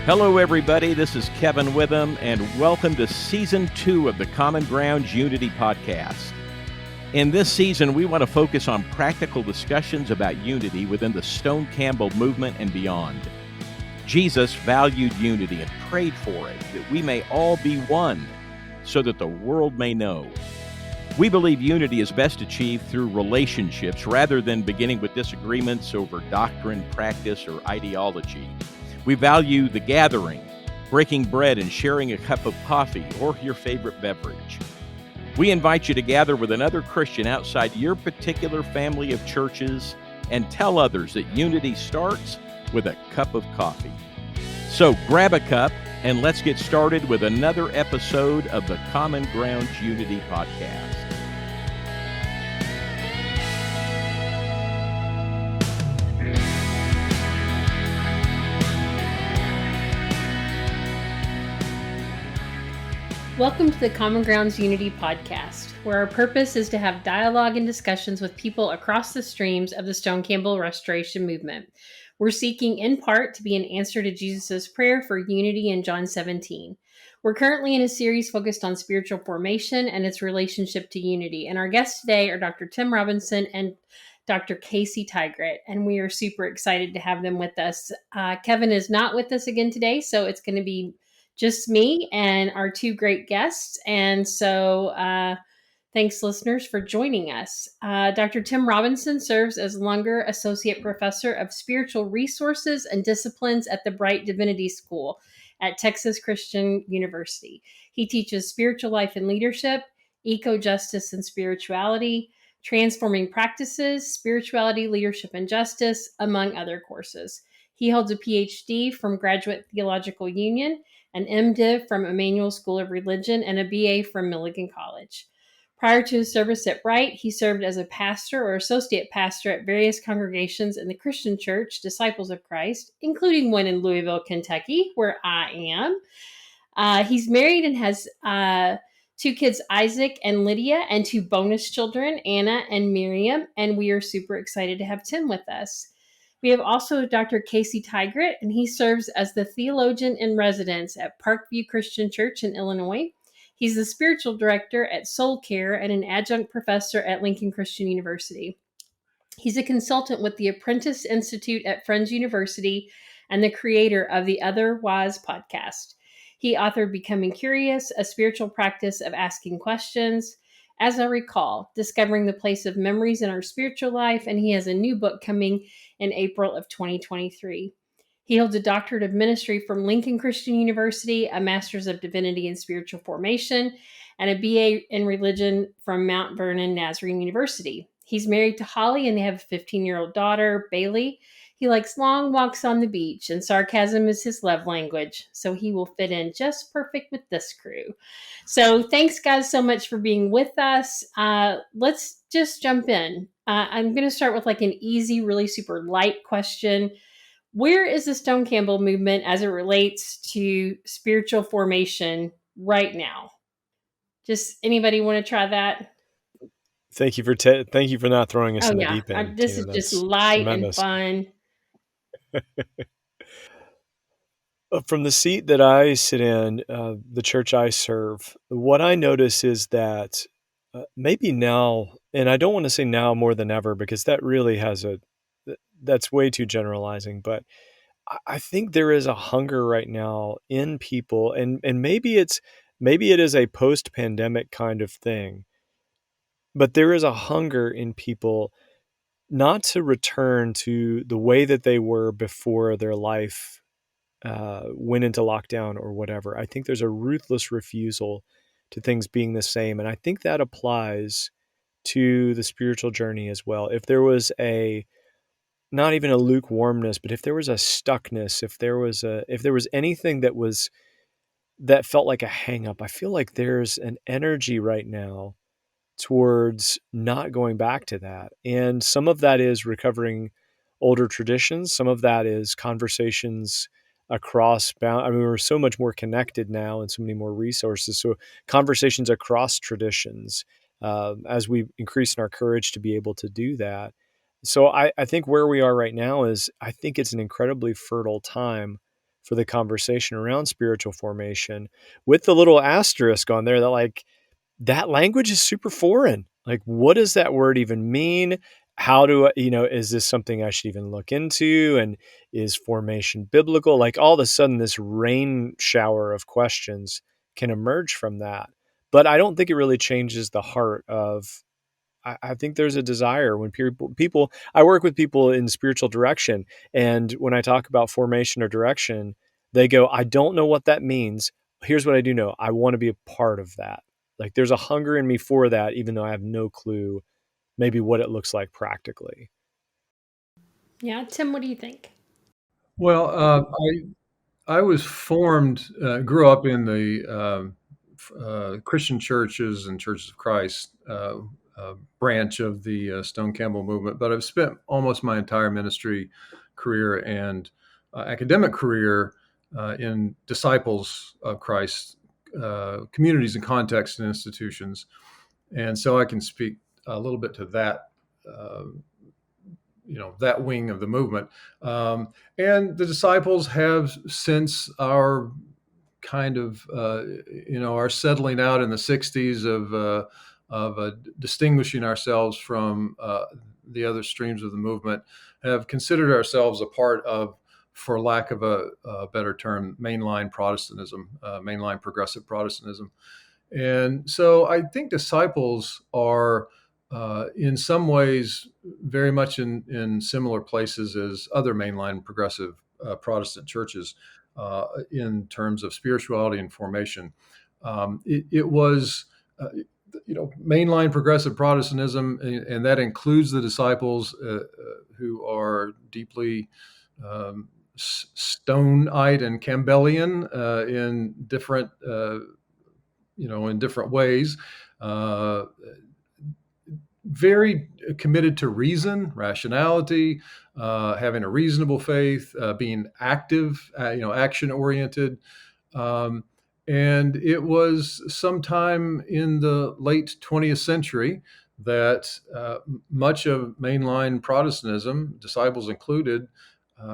Hello, everybody. This is Kevin Witham, and welcome to Season 2 of the Common Ground Unity Podcast. In this season, we want to focus on practical discussions about unity within the Stone Campbell movement and beyond. Jesus valued unity and prayed for it, that we may all be one, so that the world may know. We believe unity is best achieved through relationships rather than beginning with disagreements over doctrine, practice, or ideology. We value the gathering, breaking bread and sharing a cup of coffee or your favorite beverage. We invite you to gather with another Christian outside your particular family of churches and tell others that unity starts with a cup of coffee. So grab a cup and let's get started with another episode of the Common Ground Unity Podcast. Welcome to the Common Grounds Unity Podcast, where our purpose is to have dialogue and discussions with people across the streams of the Stone Campbell Restoration Movement. We're seeking in part to be an answer to Jesus' prayer for unity in John 17. We're currently in a series focused on spiritual formation and its relationship to unity. And our guests today are Dr. Tim Robinson and Dr. Casey Tygrett, and we are super excited to have them with us. Kevin is not with us again today, so it's going to be just me and our two great guests. And so thanks, listeners, for joining us. Dr. Tim Robinson serves as Lunger Associate Professor of Spiritual Resources and Disciplines at the Bright Divinity School at Texas Christian University. He teaches spiritual life and leadership, eco-justice and spirituality, transforming practices, spirituality, leadership, and justice, among other courses. He holds a PhD from Graduate Theological Union, an MDiv from Emmanuel School of Religion, and a BA from Milligan College. Prior to his service at Bright, he served as a pastor or associate pastor at various congregations in the Christian Church, Disciples of Christ, including one in Louisville, Kentucky, where I am. He's married and has two kids, Isaac and Lydia, and two bonus children, Anna and Miriam, and we are super excited to have Tim with us. We have also Dr. Casey Tygrett, and he serves as the theologian in residence at Parkview Christian Church in Illinois. He's the spiritual director at Soul Care and an adjunct professor at Lincoln Christian University. He's a consultant with the Apprentice Institute at Friends University and the creator of the Otherwise podcast. He authored Becoming Curious, a spiritual practice of asking questions, As I Recall, Discovering the Place of Memories in Our Spiritual Life, and he has a new book coming in April of 2023. He holds a doctorate of ministry from Lincoln Christian University, a master's of divinity and spiritual formation, and a BA in religion from Mount Vernon Nazarene University. He's married to Holly, and they have a 15-year-old daughter, Bailey. He likes long walks on the beach, and sarcasm is his love language, so he will fit in just perfect with this crew. So thanks, guys, so much for being with us. Let's just jump in. I'm going to start with like an easy, really super light question. Where is the Stone Campbell movement as it relates to spiritual formation right now? Just anybody want to try that? Thank you for not throwing us in the deep end. This is just light tremendous. And fun. From the seat that I sit in, the church I serve, what I notice is that maybe now, and I don't want to say now more than ever, because that really that's way too generalizing, but I think there is a hunger right now in people, and maybe it is a post-pandemic kind of thing, but there is a hunger in people not to return to the way that they were before their life went into lockdown or whatever. I think there's a ruthless refusal to things being the same. And I think that applies to the spiritual journey as well. If there was not even a lukewarmness, but if there was a stuckness, if there was anything that felt like a hang up, I feel like there's an energy right now towards not going back to that. And some of that is recovering older traditions. Some of that is conversations across we're so much more connected now and so many more resources. So conversations across traditions, as we increase in our courage to be able to do that. So I think where we are right now is, I think it's an incredibly fertile time for the conversation around spiritual formation, with the little asterisk on there that like that language is super foreign. Like, what does that word even mean? How do I, is this something I should even look into? And is formation biblical? Like, all of a sudden, this rain shower of questions can emerge from that. But I don't think it really changes the heart of. I think there's a desire when people. I work with people in spiritual direction, and when I talk about formation or direction, they go, "I don't know what that means. Here's what I do know. I want to be a part of that." Like, there's a hunger in me for that, even though I have no clue maybe what it looks like practically. Yeah, Tim, what do you think? Well, I was formed, grew up in the Christian churches and Churches of Christ branch of the Stone Campbell movement, but I've spent almost my entire ministry career and academic career in disciples of Christ communities and contexts and institutions, and so I can speak a little bit to that. That wing of the movement, and the disciples have, since our kind of our settling out in the 60s of distinguishing ourselves from the other streams of the movement, have considered ourselves a part of, for lack of a better term, mainline Protestantism, mainline progressive Protestantism. And so I think disciples are, in some ways, very much in similar places as other mainline progressive Protestant churches in terms of spirituality and formation. It was, mainline progressive Protestantism, and that includes the disciples who are deeply Stoneite and Campbellian in different ways. Very committed to reason, rationality, having a reasonable faith, being active, action oriented. And it was sometime in the late 20th century that much of mainline Protestantism, disciples included,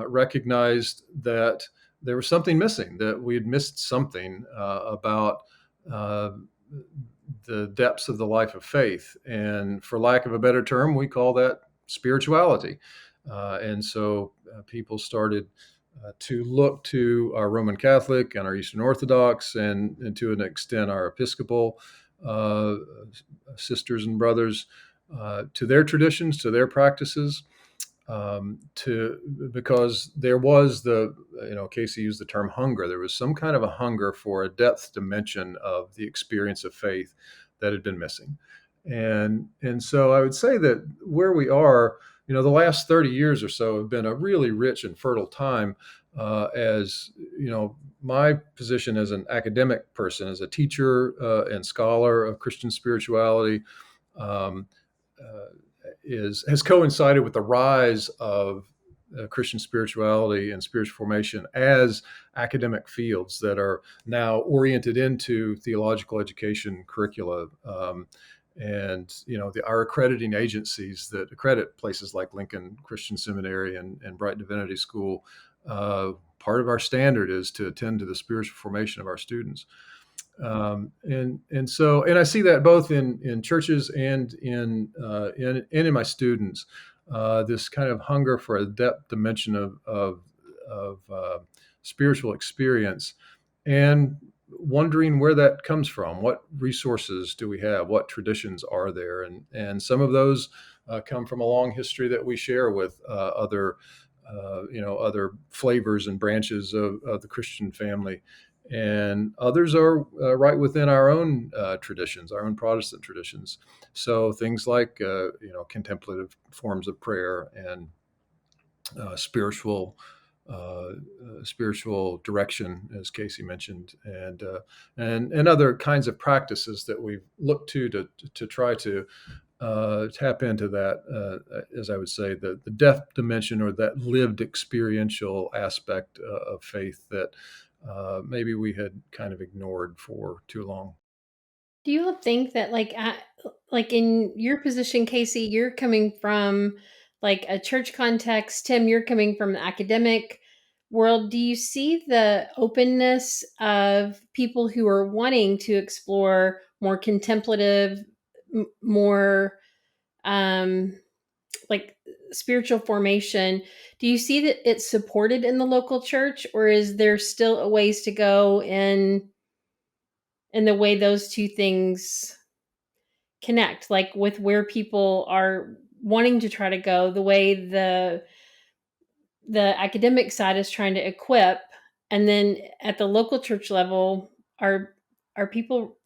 recognized that there was something missing, that we had missed something about uh, the depths of the life of faith. And for lack of a better term, we call that spirituality. And so people started to look to our Roman Catholic and our Eastern Orthodox, and to an extent our Episcopal uh, sisters and brothers, to their traditions, to their practices, because there was Casey used the term hunger. There was some kind of a hunger for a depth dimension of the experience of faith that had been missing. And so I would say that where we are, the last 30 years or so have been a really rich and fertile time, as my position as an academic person, as a teacher and scholar of Christian spirituality, um, uh, has coincided with the rise of Christian spirituality and spiritual formation as academic fields that are now oriented into theological education curricula. And our accrediting agencies that accredit places like Lincoln Christian Seminary and Bright Divinity School, part of our standard is to attend to the spiritual formation of our students. And I see that both in churches and in my students, this kind of hunger for a depth dimension of spiritual experience, and wondering where that comes from. What resources do we have? What traditions are there? And some of those come from a long history that we share with other flavors and branches of the Christian family, and others are right within our own traditions, our own Protestant traditions. So things like contemplative forms of prayer and spiritual direction, as Casey mentioned, and other kinds of practices that we've looked to try to tap into that, as I would say, the depth dimension, or that lived experiential aspect of faith that maybe we had kind of ignored for too long. Do you think that like in your position, Casey, you're coming from like a church context, Tim, you're coming from the academic world, do you see the openness of people who are wanting to explore more contemplative, more like spiritual formation? Do you see that it's supported in the local church, or is there still a ways to go in the way those two things connect, like with where people are wanting to try to go, the way the academic side is trying to equip, and then at the local church level, are people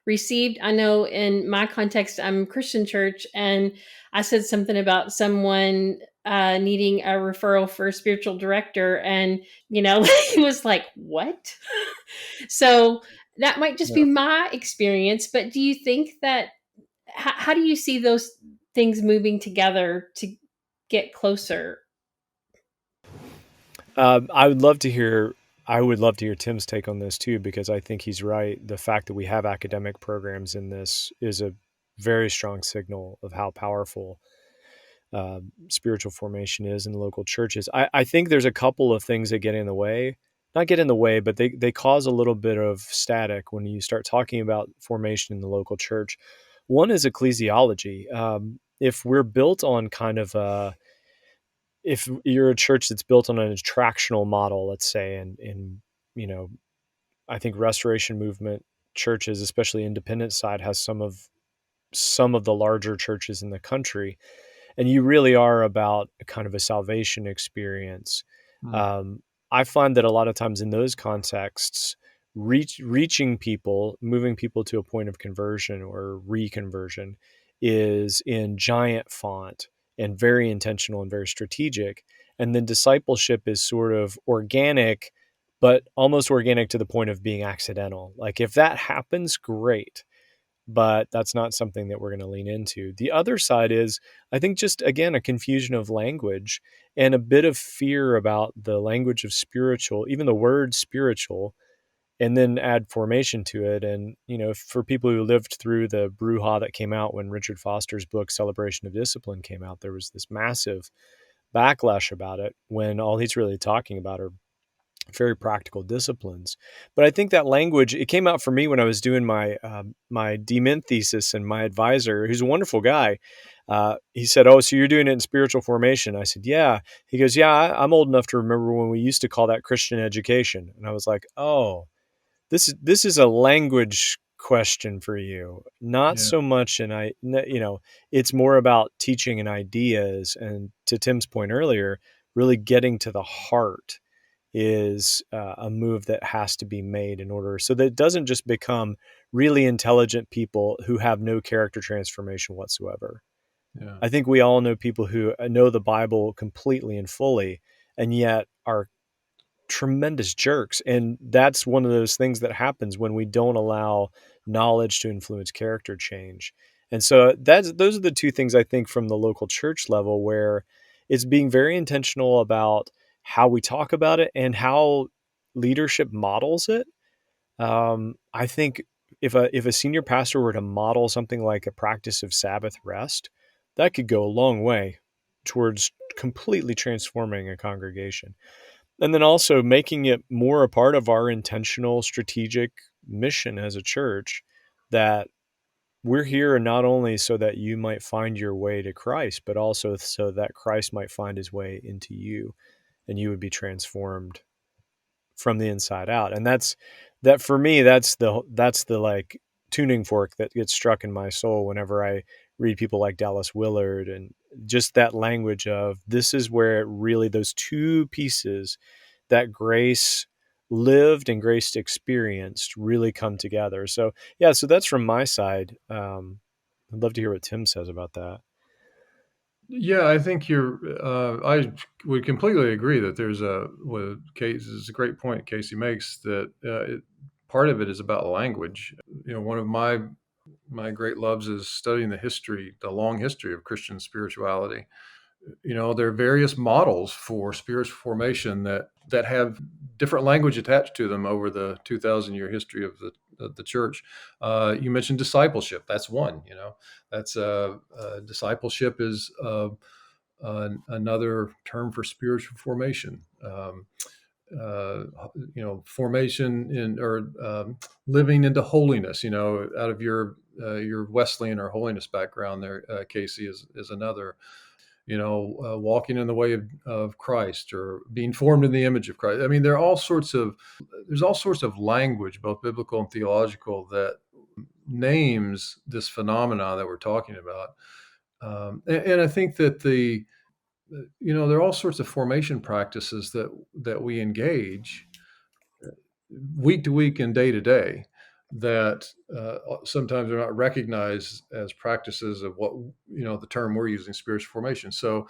received? I know in my context, I'm Christian church, and I said something about someone needing a referral for a spiritual director, and he was like, "What?" So that might just be Yeah. my experience, but do you think that how do you see those things moving together to get closer? I would love to hear. I would love to hear Tim's take on this too, because I think he's right. The fact that we have academic programs in this is a very strong signal of how powerful spiritual formation is in local churches. I think there's a couple of things that get in the way, not get in the way, but they cause a little bit of static when you start talking about formation in the local church. One is ecclesiology. If we're built on kind of if you're a church that's built on an attractional model, let's say, and you know, I think Restoration Movement churches, especially independent side, has some of the larger churches in the country, and you really are about a kind of a salvation experience. Mm. Um, I find that a lot of times in those contexts, reaching people, moving people to a point of conversion or reconversion, is in giant font and very intentional and very strategic. And then discipleship is sort of organic, but almost organic to the point of being accidental. Like if that happens, great, but that's not something that we're going to lean into. The other side is, I think, just again, a confusion of language and a bit of fear about the language of spiritual, even the word spiritual, and then add formation to it. And, for people who lived through the brouhaha that came out when Richard Foster's book, Celebration of Discipline, came out, there was this massive backlash about it when all he's really talking about are very practical disciplines. But I think that language, it came out for me when I was doing my DMin thesis, and my advisor, who's a wonderful guy, he said, "Oh, so you're doing it in spiritual formation?" I said, "Yeah." He goes, "Yeah, I'm old enough to remember when we used to call that Christian education." And I was like, "Oh, this is a language question for you, not Yeah. so much." And it's more about teaching and ideas. And to Tim's point earlier, really getting to the heart is a move that has to be made in order so that it doesn't just become really intelligent people who have no character transformation whatsoever. Yeah. I think we all know people who know the Bible completely and fully, and yet are tremendous jerks. And that's one of those things that happens when we don't allow knowledge to influence character change. And so those are the two things I think from the local church level, where it's being very intentional about how we talk about it and how leadership models it. I think if a senior pastor were to model something like a practice of Sabbath rest, that could go a long way towards completely transforming a congregation. And then also making it more a part of our intentional strategic mission as a church, that we're here not only so that you might find your way to Christ, but also so that Christ might find his way into you and you would be transformed from the inside out. And that for me, that's the like tuning fork that gets struck in my soul whenever I read people like Dallas Willard, and just that language of, this is where it really, those two pieces that grace lived and grace experienced really come together. So yeah, so that's from my side. I'd love to hear what Tim says about that. Yeah, I think I would completely agree that there's with Casey, it's a great point Casey makes, that part of it is about language. One of my great loves is studying the long history of Christian spirituality. There are various models for spiritual formation that have different language attached to them over the 2,000-year history of the church. You mentioned discipleship. That's one. That's discipleship is another term for spiritual formation. formation in or living into holiness. Out of your Wesleyan or holiness background, there, Casey is another. Walking in the way of Christ or being formed in the image of Christ. I mean, there's all sorts of language, both biblical and theological, that names this phenomenon that we're talking about. And I think that there are all sorts of formation practices that we engage week to week and day to day that sometimes are not recognized as practices of what the term we're using, spiritual formation. So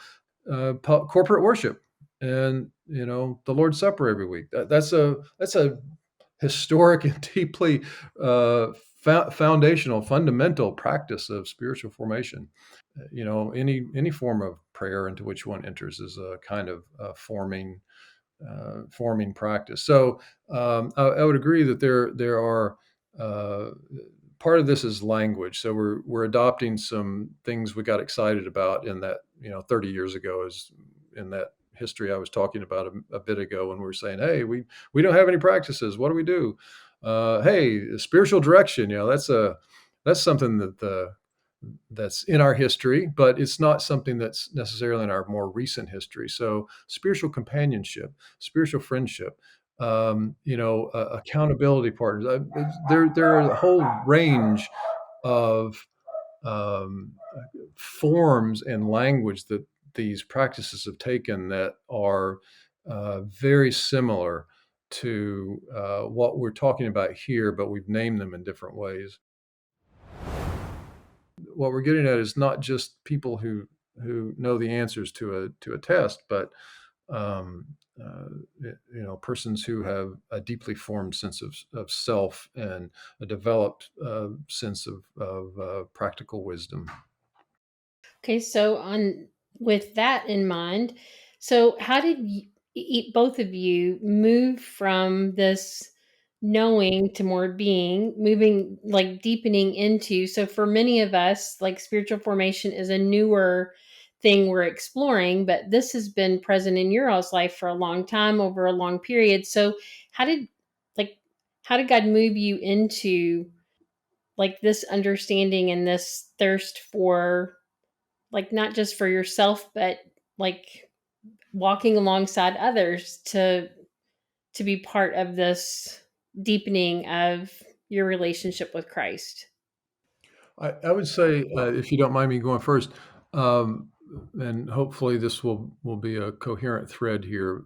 corporate worship and the Lord's Supper every week. That's a historic and deeply foundational, fundamental practice of spiritual formation. Any form of prayer into which one enters is a kind of forming practice. So I would agree that there are part of this is language. So we're adopting some things we got excited about in that 30 years ago, is in that history I was talking about a bit ago, when we were saying, hey, we don't have any practices. What do we do? Hey, spiritual direction. That's something that's in our history, but it's not something that's necessarily in our more recent history. So spiritual companionship, spiritual friendship, accountability partners. There are a whole range of forms and language that these practices have taken that are very similar to what we're talking about here, but we've named them in different ways. What we're getting at is not just people who know the answers to a test, but persons who have a deeply formed sense of self and a developed sense of practical wisdom. Okay, so with that in mind, so how did both of you move from this knowing to more being, moving, like deepening into? So for many of us, like spiritual formation is a newer thing we're exploring, but this has been present in your all's life for a long time, over a long period. So how did like how did God move you into like this understanding and this thirst for, like, not just for yourself, but like walking alongside others to be part of this deepening of your relationship with Christ? I would say, if you don't mind me going first, and hopefully this will be a coherent thread here.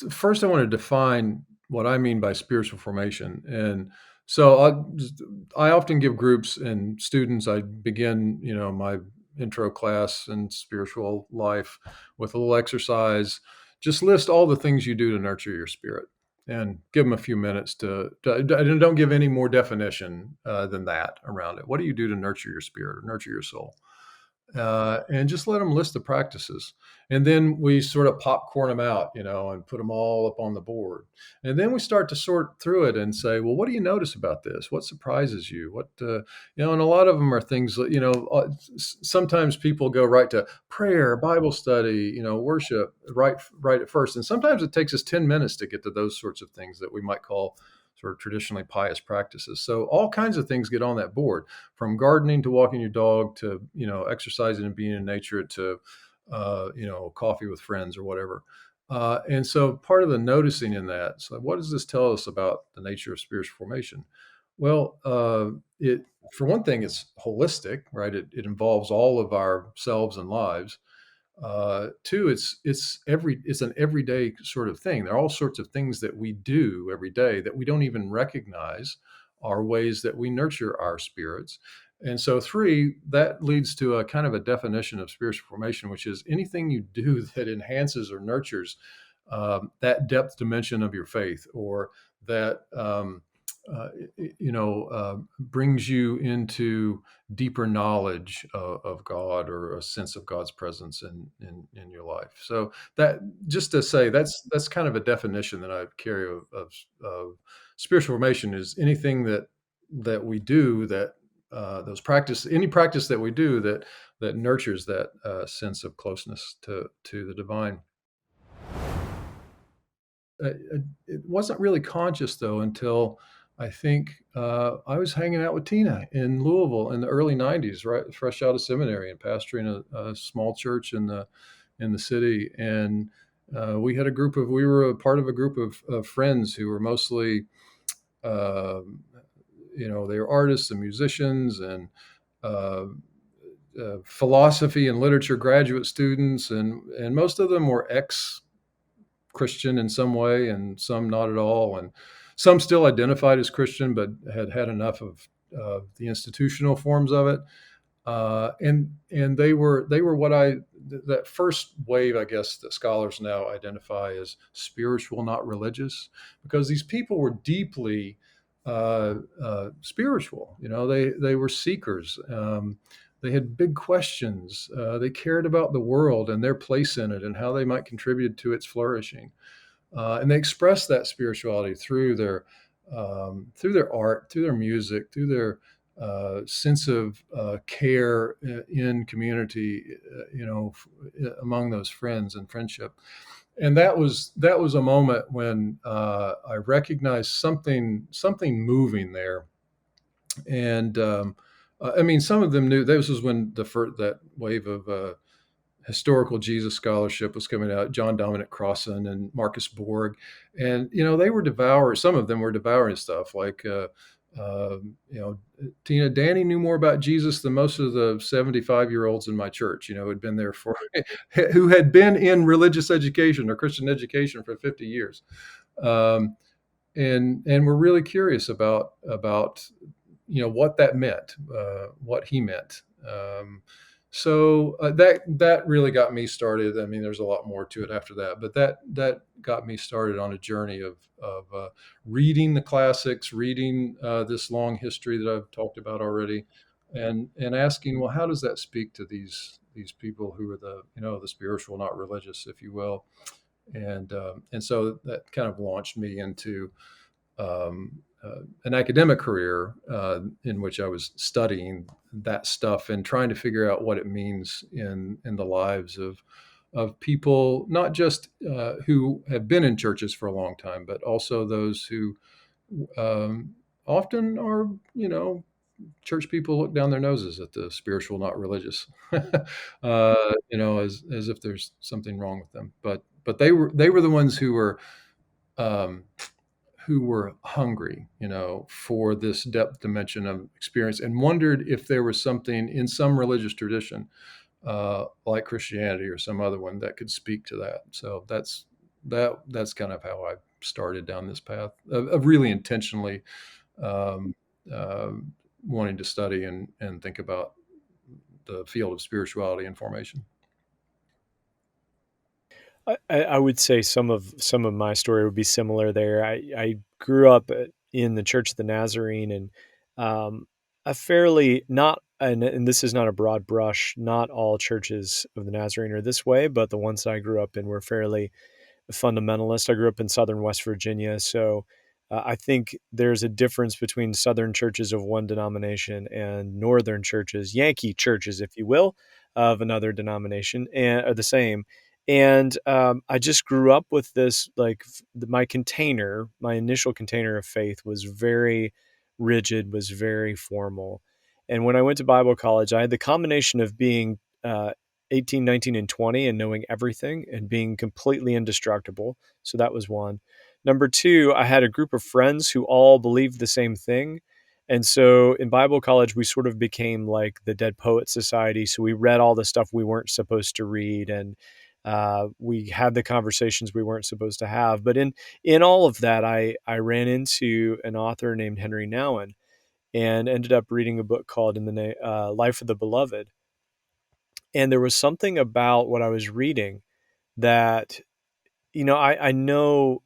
First, I want to define what I mean by spiritual formation, and so I often give groups and students. I begin, my intro class in spiritual life with a little exercise. Just list all the things you do to nurture your spirit, and give them a few minutes don't give any more definition than that around it. What do you do to nurture your spirit or nurture your soul? And just let them list the practices. And then we sort of popcorn them out, and put them all up on the board. And then we start to sort through it and say, well, what do you notice about this? What surprises you? And a lot of them are things that, sometimes people go right to prayer, Bible study, worship, right at first. And sometimes it takes us 10 minutes to get to those sorts of things that we might call sort of traditionally pious practices. So all kinds of things get on that board, from gardening to walking your dog to, exercising and being in nature to, coffee with friends or whatever. And so part of the noticing in that, so what does this tell us about the nature of spiritual formation? Well, for one thing, it's holistic, right? It involves all of our selves and lives. Two, it's an everyday sort of thing. There are all sorts of things that we do every day that we don't even recognize are ways that we nurture our spirits. And so three, that leads to a kind of a definition of spiritual formation, which is anything you do that enhances or nurtures that depth dimension of your faith, or that brings you into deeper knowledge of God, or a sense of God's presence in your life. So that, just to say, that's kind of a definition that I carry of spiritual formation, is anything that we do that any practice that we do that nurtures that sense of closeness to the divine. it wasn't really conscious though until I think I was hanging out with Tina in Louisville in the early '90s, right, fresh out of seminary and pastoring a small church in the city. And we were a part of a group of friends who were mostly, uh, they were artists and musicians and uh, philosophy and literature graduate students, and most of them were ex Christian in some way, and some not at all, and some still identified as Christian, but had had enough of the institutional forms of it. And they were what that first wave, I guess, that scholars now identify as spiritual, not religious, because these people were deeply spiritual. They were seekers. They had big questions. They cared about the world and their place in it and how they might contribute to its flourishing. And they expressed that spirituality through their art, through their music, through their sense of care in community, among those friends and friendship. And that was a moment when I recognized something moving there. And I mean, some of them knew. This was when that wave of historical Jesus scholarship was coming out. John Dominic Crossan and Marcus Borg, and they were devouring. Some of them were devouring stuff like. Uh, Tina, Danny knew more about Jesus than most of the 75-year-olds in my church, had been there who had been in religious education or Christian education for 50 years. And we're really curious about what that meant, what he meant. So that really got me started. I mean, there's a lot more to it after that, but that got me started on a journey of reading the classics, reading this long history that I've talked about already, and asking, well, how does that speak to these people who are the spiritual, not religious, if you will, and so that kind of launched me into an academic career in which I was studying that stuff and trying to figure out what it means in the lives of people, not just who have been in churches for a long time, but also those who often are, church people look down their noses at the spiritual, not religious, as if there's something wrong with them. But they were the ones um, who were hungry, for this depth dimension of experience, and wondered if there was something in some religious tradition, like Christianity or some other one, that could speak to that. So that's kind of how I started down this path of really intentionally um, uh, wanting to study and think about the field of spirituality and formation. I would say some of my story would be similar there. I grew up in the Church of the Nazarene, and a fairly not and this is not a broad brush. Not all churches of the Nazarene are this way, but the ones that I grew up in were fairly fundamentalist. I grew up in southern West Virginia, so I think there's a difference between southern churches of one denomination and northern churches, Yankee churches, if you will, of another denomination, and are the same. And I just grew up with this, like my initial container of faith was very rigid, was very formal. And when I went to Bible college, I had the combination of being 18, 19, and 20 and knowing everything and being completely indestructible. So that was one. Number two, I had a group of friends who all believed the same thing. And so in Bible college, we sort of became like the Dead Poet Society. So we read all the stuff we weren't supposed to read, and we had the conversations we weren't supposed to have. But in all of that, I ran into an author named Henry Nouwen and ended up reading a book called In the Life of the Beloved. And there was something about what I was reading that, I know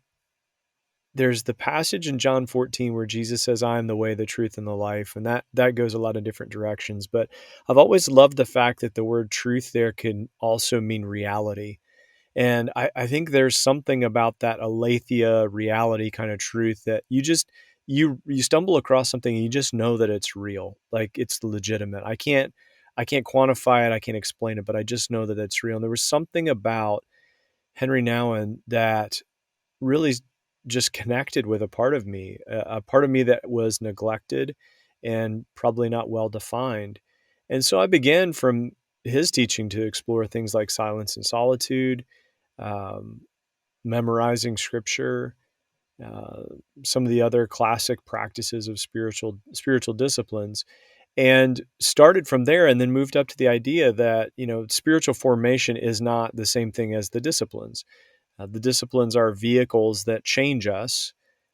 there's the passage in John 14 where Jesus says, I am the way, the truth, and the life. And that goes a lot of different directions. But I've always loved the fact that the word truth there can also mean reality. And I think there's something about that aletheia reality kind of truth that you stumble across something and you just know that it's real, like it's legitimate. I can't quantify it, I can't explain it, but I just know that it's real. And there was something about Henry Nouwen that really just connected with a part of me, a part of me that was neglected and probably not well defined. And so I began from his teaching to explore things like silence and solitude, um, memorizing scripture, uh, some of the other classic practices of spiritual disciplines, and started from there, and then moved up to the idea that spiritual formation is not the same thing as the disciplines. The disciplines are vehicles that change us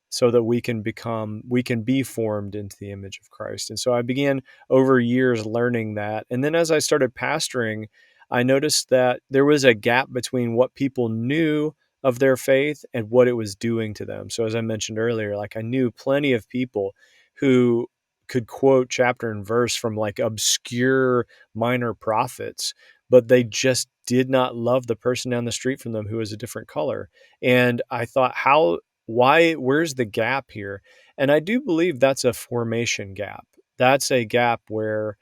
so that we can be formed into the image of Christ. And so I began over years learning that. And then as I started pastoring, I noticed that there was a gap between what people knew of their faith and what it was doing to them. So as I mentioned earlier, like I knew plenty of people who could quote chapter and verse from like obscure minor prophets, but they just did not love the person down the street from them who was a different color. And I thought, where's the gap here? And I do believe that's a formation gap. That's a gap where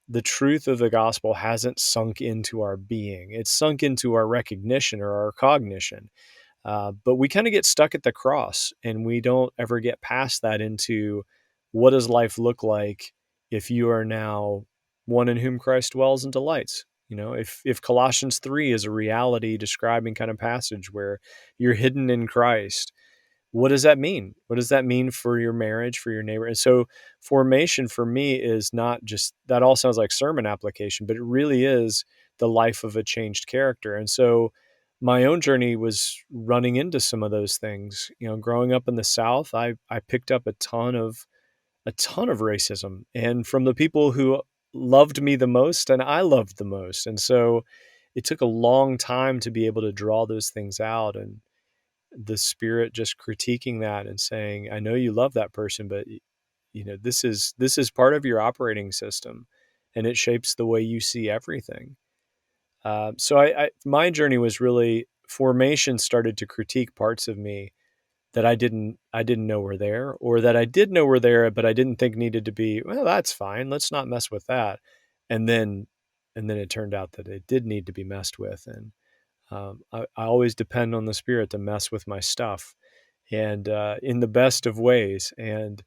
the truth of the gospel hasn't sunk into our being. It's sunk into our recognition or our cognition. But we kind of get stuck at the cross, and we don't ever get past that into what does life look like if you are now one in whom Christ dwells and delights. If Colossians 3 is a reality describing kind of passage where you're hidden in Christ, what does that mean? What does that mean for your marriage, for your neighbor? And so formation for me is not just, that all sounds like sermon application, but it really is the life of a changed character. And so my own journey was running into some of those things. Growing up in the South, I picked up a ton of racism, and from the people who loved me the most and I loved the most. And so it took a long time to be able to draw those things out, and the Spirit just critiquing that and saying, I know you love that person, but this is part of your operating system, and it shapes the way you see everything. So my journey was really, formation started to critique parts of me that I didn't know were there, or that I did know were there, but I didn't think needed to be. Well, that's fine. Let's not mess with that. And then it turned out that it did need to be messed with, and I always depend on the Spirit to mess with my stuff, and in the best of ways. And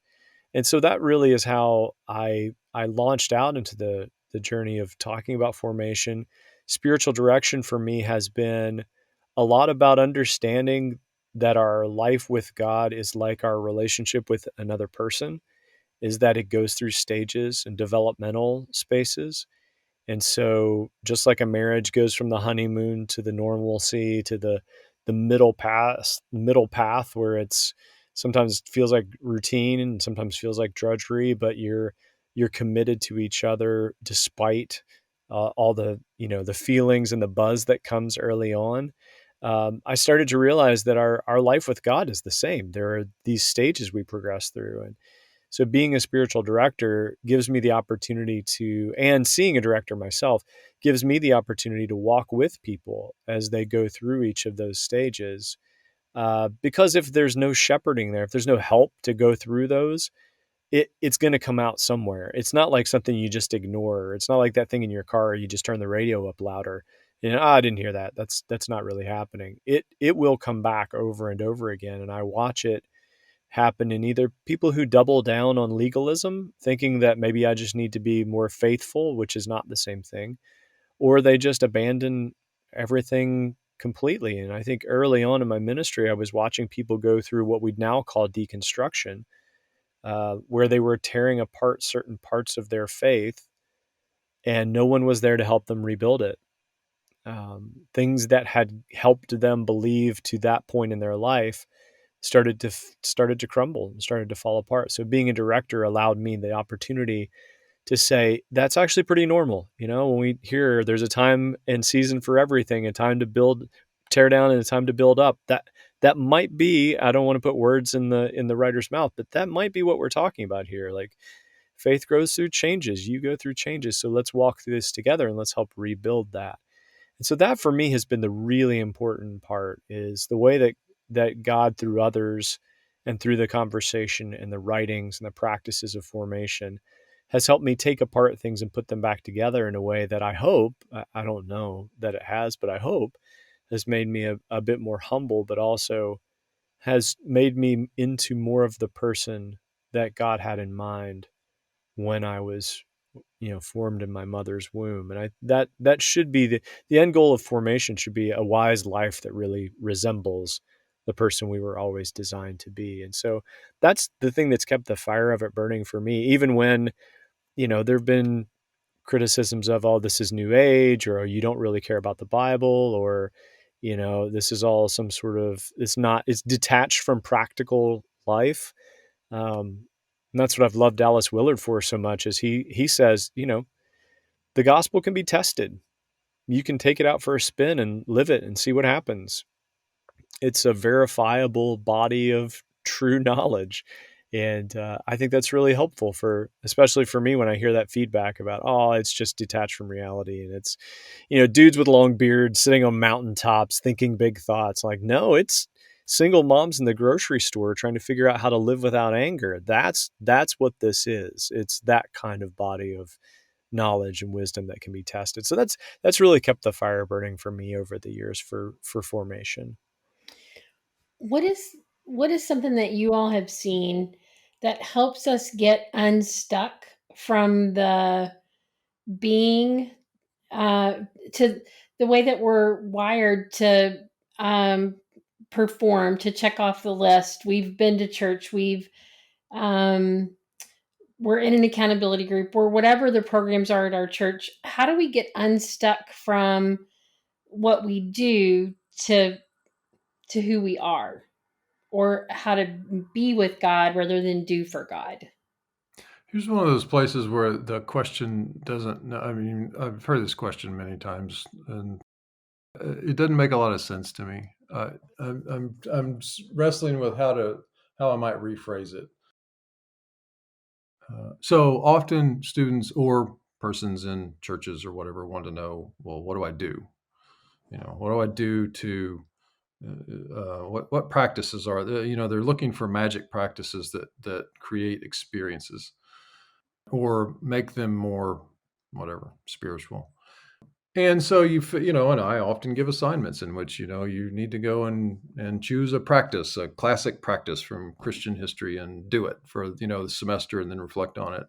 so that really is how I launched out into the journey of talking about formation. Spiritual direction for me has been a lot about understanding that our life with God is like our relationship with another person, is that it goes through stages and developmental spaces. And so just like a marriage goes from the honeymoon to the normalcy to the middle path where it's sometimes feels like routine and sometimes feels like drudgery, but you're committed to each other despite all the feelings and the buzz that comes early on. I started to realize that our life with God is the same. There are these stages we progress through, and so being a spiritual director gives me the opportunity to, and seeing a director myself gives me the opportunity to walk with people as they go through each of those stages. Because if there's no shepherding there, if there's no help to go through those, it's going to come out somewhere. It's not like something you just ignore. It's not like that thing in your car, you just turn the radio up louder. I didn't hear that. That's not really happening. It will come back over and over again. And I watch it happen in either people who double down on legalism, thinking that maybe I just need to be more faithful, which is not the same thing, or they just abandon everything completely. And I think early on in my ministry, I was watching people go through what we'd now call deconstruction, where they were tearing apart certain parts of their faith, and no one was there to help them rebuild it. Things that had helped them believe to that point in their life started to crumble and started to fall apart. So being a director allowed me the opportunity to say that's actually pretty normal. When we hear there's a time and season for everything, a time to tear down, and a time to build up, that might be, I don't want to put words in the writer's mouth, but that might be what we're talking about here. Like, faith grows through changes, you go through changes, so let's walk through this together and let's help rebuild that. And so that for me has been the really important part, is the way that God, through others and through the conversation and the writings and the practices of formation, has helped me take apart things and put them back together in a way that I hope, I don't know that it has, but I hope has made me a bit more humble, but also has made me into more of the person that God had in mind when I was, formed in my mother's womb. And that should be the end goal of formation, should be a wise life that really resembles the person we were always designed to be. And so that's the thing that's kept the fire of it burning for me, even when, there've been criticisms of, oh, this is new age, or, oh, you don't really care about the Bible, or, this is all some sort of, it's detached from practical life. And that's what I've loved Dallas Willard for so much, is he says, the gospel can be tested. You can take it out for a spin and live it and see what happens. It's a verifiable body of true knowledge. And I think that's really helpful especially for me, when I hear that feedback about, oh, it's just detached from reality. And it's, dudes with long beards sitting on mountaintops thinking big thoughts. Like, no, it's single moms in the grocery store trying to figure out how to live without anger. That's what this is. It's that kind of body of knowledge and wisdom that can be tested. So that's really kept the fire burning for me over the years for formation. What is something that you all have seen that helps us get unstuck from the being to the way that we're wired to um, perform, to check off the list? We've been to church, um, we're in an accountability group, or whatever the programs are at our church. How do we get unstuck from what we do to who we are, or how to be with God rather than do for God? Here's one of those places where the question doesn't, I mean, I've heard this question many times, and it doesn't make a lot of sense to me. I'm wrestling with how I might rephrase it. So often students or persons in churches or whatever want to know, well, what do I do? What do I do to what practices are there? They're looking for magic practices that create experiences or make them more whatever spiritual. And so and I often give assignments in which you need to go and choose a practice, a classic practice from Christian history, and do it for the semester, and then reflect on it.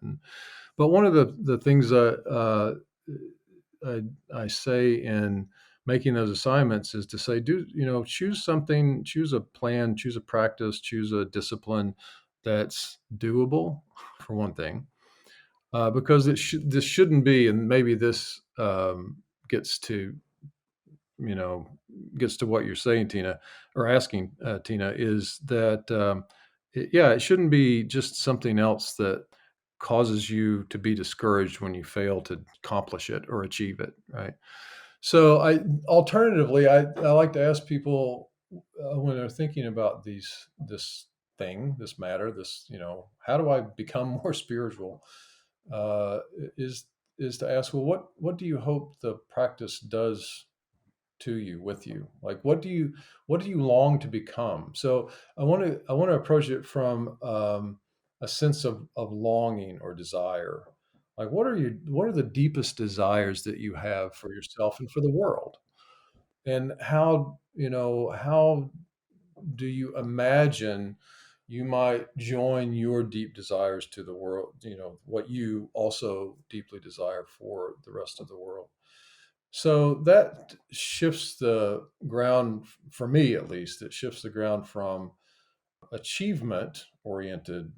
But one of the things I say in making those assignments is to say, choose something, choose a plan, choose a practice, choose a discipline that's doable, for one thing, because this shouldn't be, and maybe this gets to gets to what you're saying, Tina, or asking, Tina, is that it shouldn't be just something else that causes you to be discouraged when you fail to accomplish it or achieve it, right? So alternatively, I like to ask people when they're thinking about this matter, how do I become more spiritual? Uh, is is to ask, well, what do you hope the practice does to you, with you? Like, what do you long to become? So I want to approach it from a sense of longing or desire. Like, what are the deepest desires that you have for yourself and for the world? And how do you imagine you might join your deep desires to the world, what you also deeply desire for the rest of the world? So that shifts the ground, for me at least. It shifts the ground from achievement oriented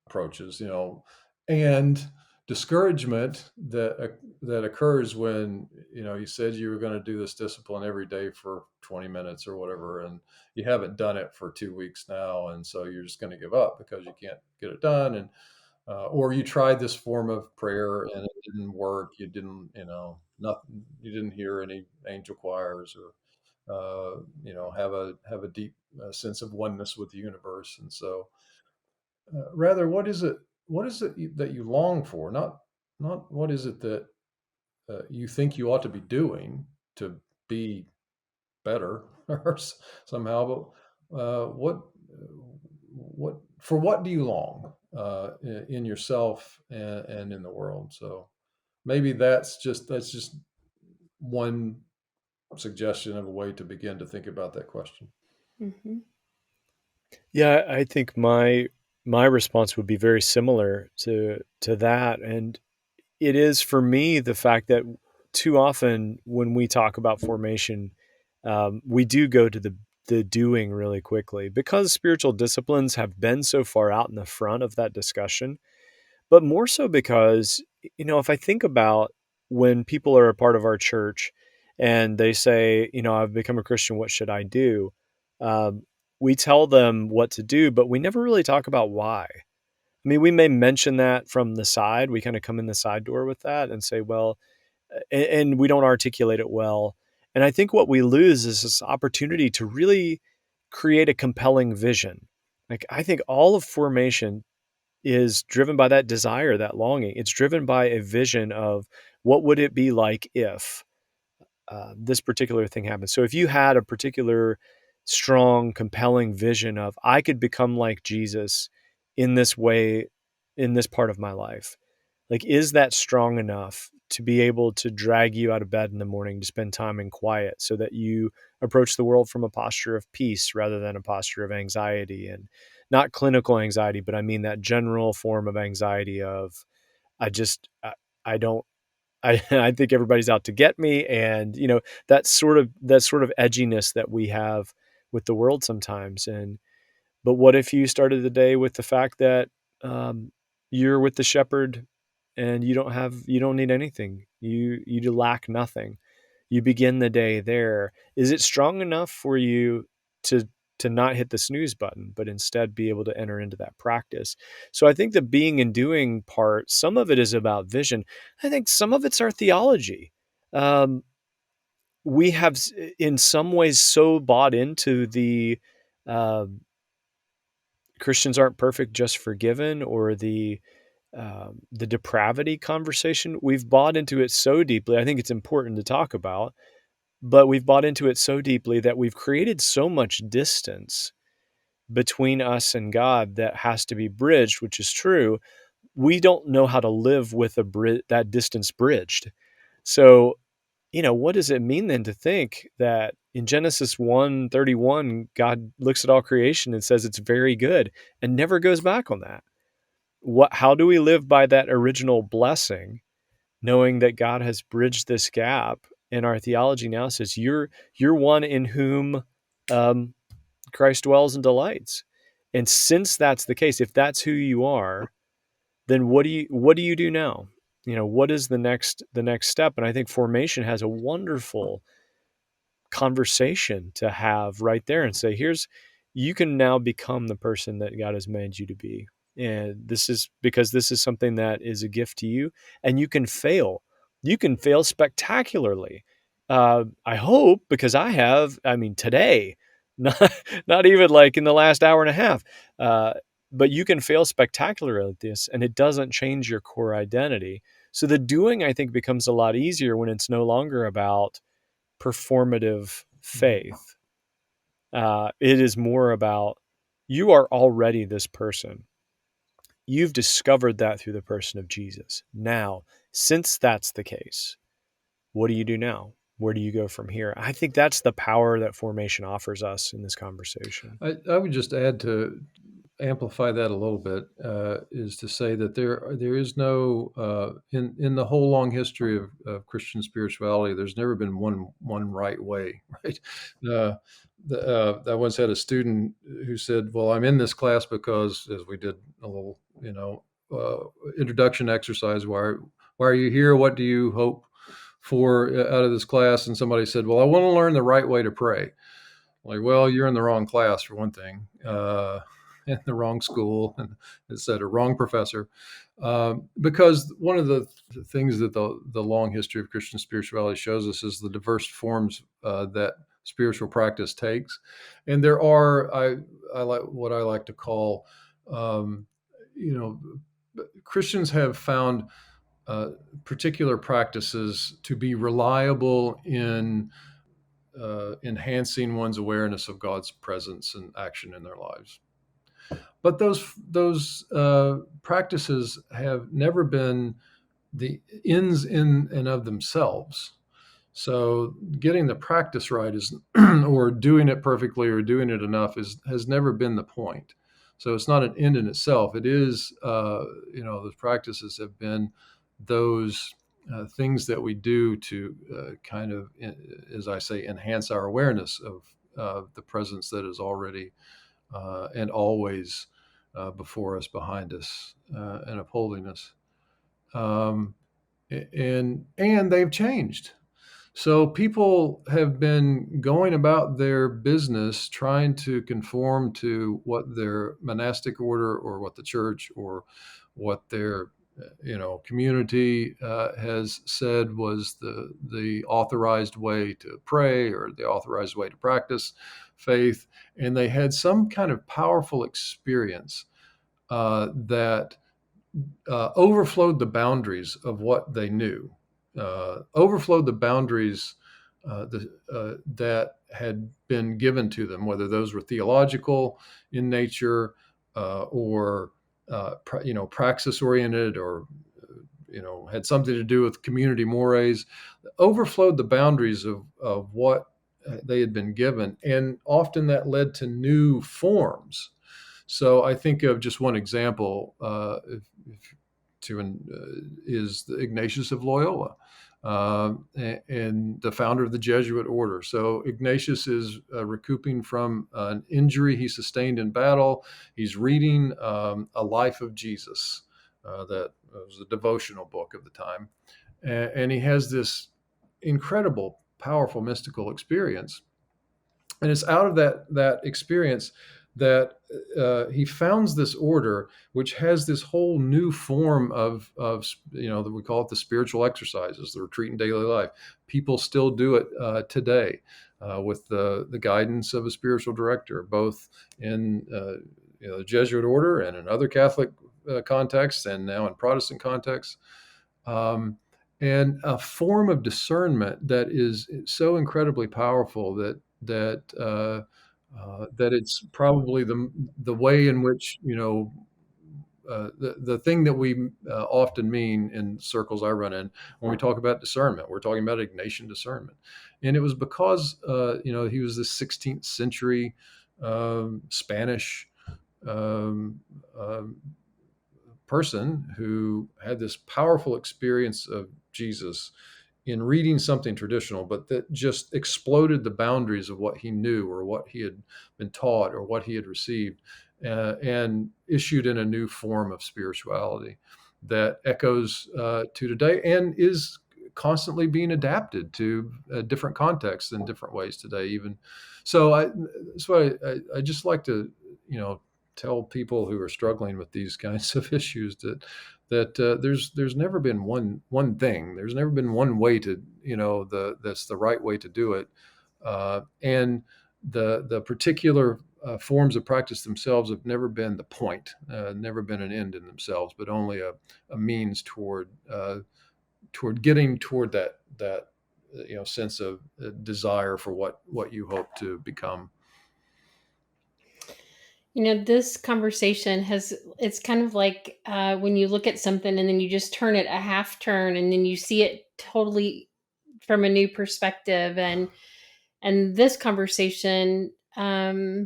approaches, and discouragement that occurs when you said you were going to do this discipline every day for 20 minutes or whatever, and you haven't done it for 2 weeks now, and so you're just going to give up because you can't get it done. And or you tried this form of prayer and it didn't work. You didn't, nothing. You didn't hear any angel choirs, or have a deep sense of oneness with the universe. And so, rather, what is it? What is it that you long for? Not what is it that you think you ought to be doing to be better or somehow, but what do you long in yourself and in the world? So maybe that's just one suggestion of a way to begin to think about that question. Mm-hmm. Yeah, I think my response would be very similar to that. And it is for me the fact that too often when we talk about formation, we do go to the doing really quickly because spiritual disciplines have been so far out in the front of that discussion. But more so because, if I think about when people are a part of our church and they say, I've become a Christian, what should I do? Um, we tell them what to do, but we never really talk about why. I mean, we may mention that from the side. We kind of come in the side door with that and say, well, and we don't articulate it well. And I think what we lose is this opportunity to really create a compelling vision. Like, I think all of formation is driven by that desire, that longing. It's driven by a vision of what would it be like if this particular thing happened. So if you had a particular strong, compelling vision of I could become like Jesus in this way, in this part of my life, like is that strong enough to be able to drag you out of bed in the morning to spend time in quiet so that you approach the world from a posture of peace rather than a posture of anxiety, and not clinical anxiety, but I mean that general form of anxiety of I just I don't I think everybody's out to get me, and that sort of edginess that we have with the world sometimes. And but what if you started the day with the fact that um, you're with the shepherd and you don't need anything. You lack nothing. You begin the day there. Is it strong enough for you to to not hit the snooze button, but instead be able to enter into that practice? So I think the being and doing part, some of it is about vision. I think some of it's our theology. Um, we have, in some ways, so bought into uh, Christians aren't perfect, just forgiven, or the depravity conversation. We've bought into it so deeply. I think it's important to talk about, but we've bought into it so deeply that we've created so much distance between us and God that has to be bridged, which is true. We don't know how to live with that distance bridged. So, what does it mean then to think that in Genesis 1:31, God looks at all creation and says it's very good and never goes back on that? How do we live by that original blessing, knowing that God has bridged this gap? And our theology now says you're one in whom um, Christ dwells and delights. And since that's the case, if that's who you are, then what do you do now? What is the next step? And I think formation has a wonderful conversation to have right there and say, you can now become the person that God has made you to be. And this is because this is something that is a gift to you, and you can fail. You can fail spectacularly. I hope, because I mean, today, not, not even like in the last hour and a half, uh, but you can fail spectacularly at this, and it doesn't change your core identity. So the doing, I think, becomes a lot easier when it's no longer about performative faith. It is more about you are already this person. You've discovered that through the person of Jesus. Now, since that's the case, what do you do now? Where do you go from here? I think that's the power that formation offers us in this conversation. I would just add to amplify that a little bit, is to say that there is no in the whole long history of Christian spirituality, there's never been one right way, right? Uh, I once had a student who said, "Well, I'm in this class because," as we did a little, introduction exercise, why are you here? What do you hope for out of this class? And somebody said, "Well, I want to learn the right way to pray." Like, well, you're in the wrong class for one thing, in the wrong school, and et cetera, wrong professor. Because one of the things that the long history of Christian spirituality shows us is the diverse forms that spiritual practice takes, and there are I like what I like to call, um, you know, Christians have found uh, particular practices to be reliable in enhancing one's awareness of God's presence and action in their lives. But those practices have never been the ends in and of themselves. So getting the practice right is, or doing it perfectly or doing it enough has never been the point. So it's not an end in itself. It is, those practices have been those things that we do to kind of, as I say, enhance our awareness of the presence that is already and always before us, behind us, and upholding us. And they've changed. So people have been going about their business trying to conform to what their monastic order or what the church or what their community has said was the authorized way to pray or the authorized way to practice faith, and they had some kind of powerful experience that overflowed the boundaries of what they knew, overflowed the boundaries that had been given to them, whether those were theological in nature or praxis oriented, or had something to do with community mores, overflowed the boundaries of what they had been given, and often that led to new forms. So I think of just one example, is Ignatius of Loyola, and the founder of the Jesuit order. So Ignatius is recouping from an injury he sustained in battle. He's reading A Life of Jesus, that was a devotional book of the time, and he has this incredible, powerful, mystical experience. And it's out of that experience that he founds this order, which has this whole new form of that we call it the spiritual exercises, the retreat in daily life. People still do it today with the guidance of a spiritual director, both in the Jesuit order and in other Catholic contexts, and now in Protestant contexts. And a form of discernment that is so incredibly powerful that it's probably the way in which the thing that we often mean in circles I run in when we talk about discernment. We're talking about Ignatian discernment, and it was because he was this 16th century Spanish person who had this powerful experience of Jesus in reading something traditional, but that just exploded the boundaries of what he knew or what he had been taught or what he had received, and issued in a new form of spirituality that echoes to today and is constantly being adapted to different contexts in different ways today even. So that's why I just like to, tell people who are struggling with these kinds of issues that there's never been one thing. There's never been one way to, that's the right way to do it. And the particular forms of practice themselves have never been the point, never been an end in themselves, but only a means toward getting toward that sense of desire for what you hope to become. This conversation it's kind of like when you look at something and then you just turn it a half turn and then you see it totally from a new perspective. And this conversation, I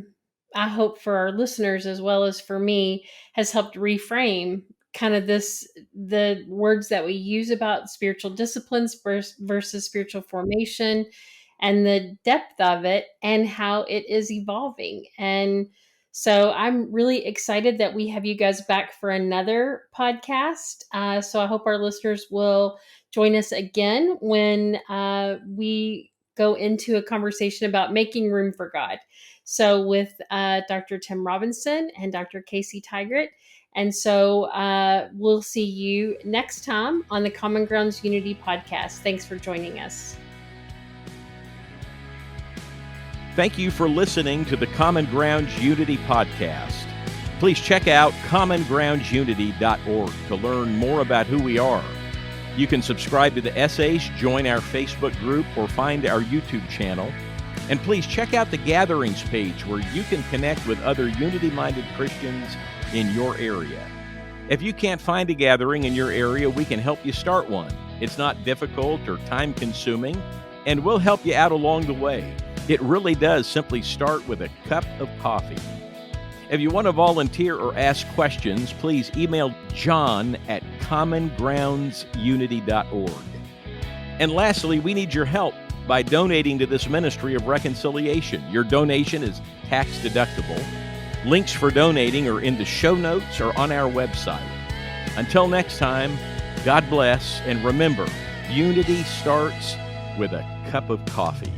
hope for our listeners as well as for me, has helped reframe kind of the words that we use about spiritual disciplines versus spiritual formation, and the depth of it and how it is evolving. And so I'm really excited that we have you guys back for another podcast. So I hope our listeners will join us again when we go into a conversation about making room for God. So with Dr. Tim Robinson and Dr. Casey Tygrett. And so we'll see you next time on the Common Grounds Unity podcast. Thanks for joining us. Thank you for listening to the Common Grounds Unity podcast. Please check out commongroundsunity.org to learn more about who we are. You can subscribe to the essays, join our Facebook group, or find our YouTube channel. And please check out the Gatherings page where you can connect with other unity-minded Christians in your area. If you can't find a gathering in your area, we can help you start one. It's not difficult or time-consuming, and we'll help you out along the way. It really does simply start with a cup of coffee. If you want to volunteer or ask questions, please email john@commongroundsunity.org. And lastly, we need your help by donating to this ministry of reconciliation. Your donation is tax deductible. Links for donating are in the show notes or on our website. Until next time, God bless, and remember, unity starts with a cup of coffee.